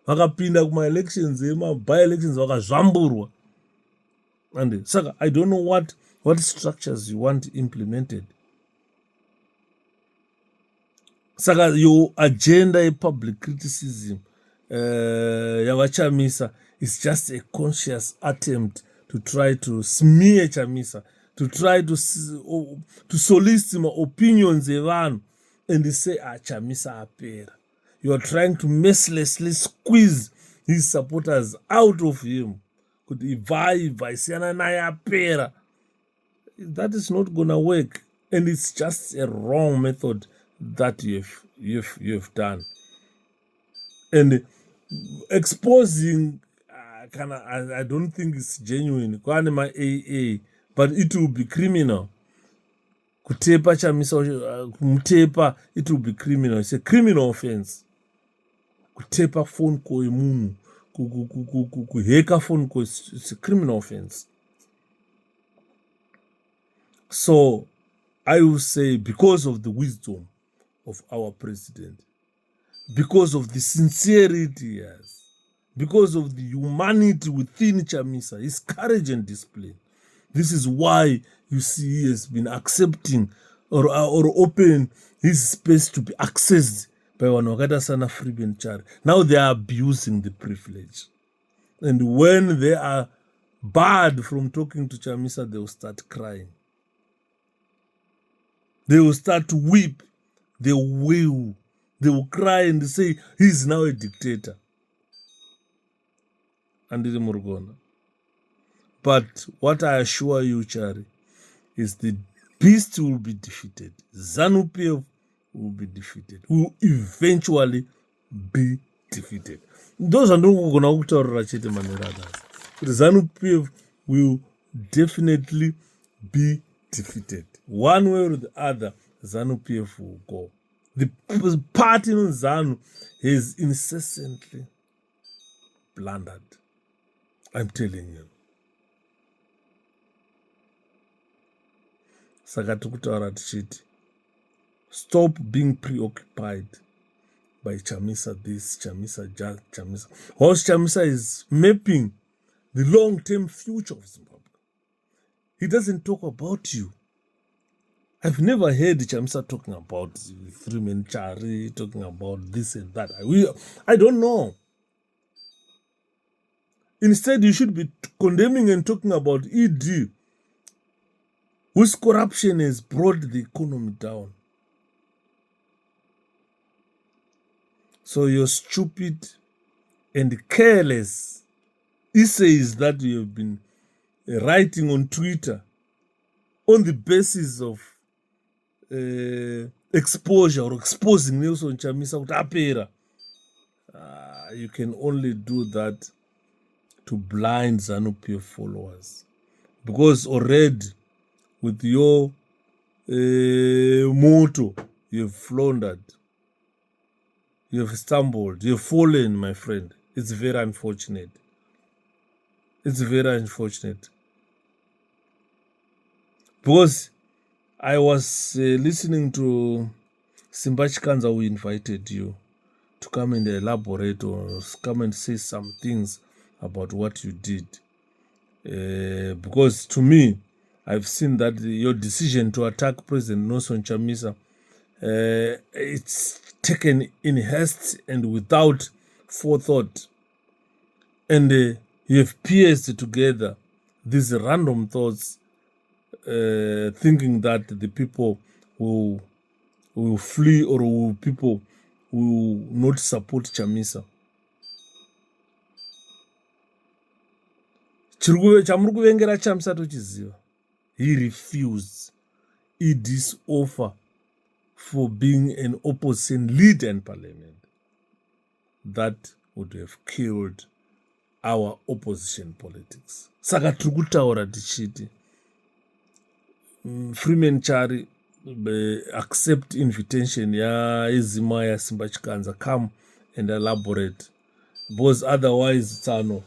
Vakapinda kuma-elections by-elections vakazvamburwa. And saka I don't know what structures you want implemented. Saka your agenda yepublic criticism yavaChamisa is just a conscious attempt to try to smear Chamisa, to try to solicit opinions evanhu and say Chamisa apera. You are trying to mercilessly squeeze his supporters out of him. Kuti ibvai siyana naye apera. that is not gonna work, and it's just a wrong method that you've done. And exposing, I don't think it's genuine. Kwani my AA, but it will be criminal. Kutepa Chamisa, kumutepa, it will be criminal. It's a criminal offense. Kutepa phone call yemunhu, kuheka phone call, it's a criminal offense. So I will say, because of the wisdom of our president, because of the sincerity he has, because of the humanity within Chamisa, his courage and discipline, this is why you see he has been accepting or open his space to be accessed by Wanogata Sana Freeman Chari. Now they are abusing the privilege. And when they are barred from talking to Chamisa, they will start crying. They will start to weep. They will cry and say, he's now a dictator. Andile Murugona. But what I assure you, Chari, is the beast will be defeated. ZANU-PF will be defeated. Will eventually be defeated. Those are not going to Rachete Maneradas. ZANU-PF will definitely be defeated. One way or the other, ZANU-PF will go. The party in ZANU has incessantly blundered. I'm telling you. Saka tikutaura tichiti, stop being preoccupied by Chamisa this, Chamisa that, Chamisa. Whilst Chamisa is mapping the long-term future of Zimbabwe, he doesn't talk about you. I've never heard Chamisa talking about Freeman Chari, talking about this and that. I don't know. Instead, you should be condemning and talking about ED, whose corruption has brought the economy down. So you're stupid and careless essays that you have been writing on Twitter on the basis of exposure or exposing Nelson Chamisa with apera. You can only do that to blind ZANU-PF followers. Because already with your motto, you've floundered. You've stumbled. You've fallen, my friend. It's very unfortunate. It's very unfortunate. Because I was listening to Simba Chikanza, who invited you to come and elaborate or come and say some things about what you did. Because to me, I've seen that your decision to attack President Nelson Chamisa, it's taken in haste and without forethought. And you have pieced together these random thoughts, thinking that the people will flee or people will not support Chamisa. Chamuri kuvengera Chamisa tochiziva. He refused ED's offer for being an opposition leader in parliament. That would have killed our opposition politics. Saka tiri kutaura tichiti Freeman Chari accept invitation yeZima yaSimba Chikanza, come and elaborate, because otherwise tsano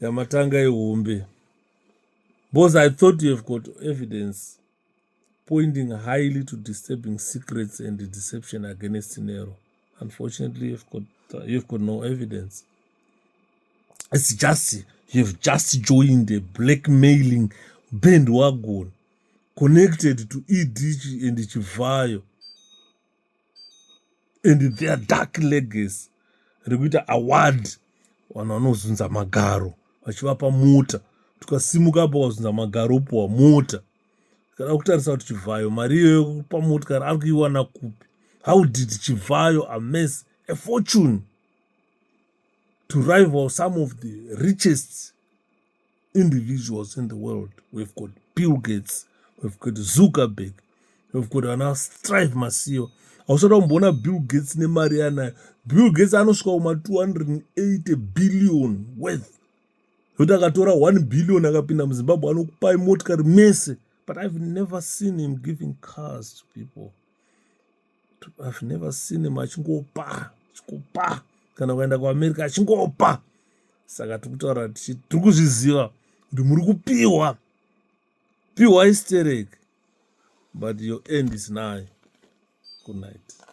yamatanga ihombe. Because I thought you have got evidence pointing highly to disturbing secrets and the deception against Nero. Unfortunately, you've got no evidence. It's just you've just joined a blackmailing bandwagon connected to EDG and Chivayo and their dark legacy. Rekuita award vanhu vanozunza magaro vachivapa mota, tukasimuka apa wazunza magaro upo mota. Kana kutarisa kuti Chivayo mari iyoyo pamota kana ari kuiwana kupi? How did Chivayo amass a fortune to rival some of the richest individuals in the world. We've got Bill Gates, we've got Zuckerberg, we've got ana Strive Masio. Ausada kumbona Bill Gates nemari yanayo. Bill Gates anosvika kuma 280 billion worth. Kuti akatora 1 billion akapinda muZimbabwe anokupai motikari mese. But I've never seen him giving cars to people. I've never seen him achingopa kana kuenda kuAmerica achingopa. Saka tikutaura tiri kuzviziva kuti muri kupiwa easter egg, but your end is nigh. Good night.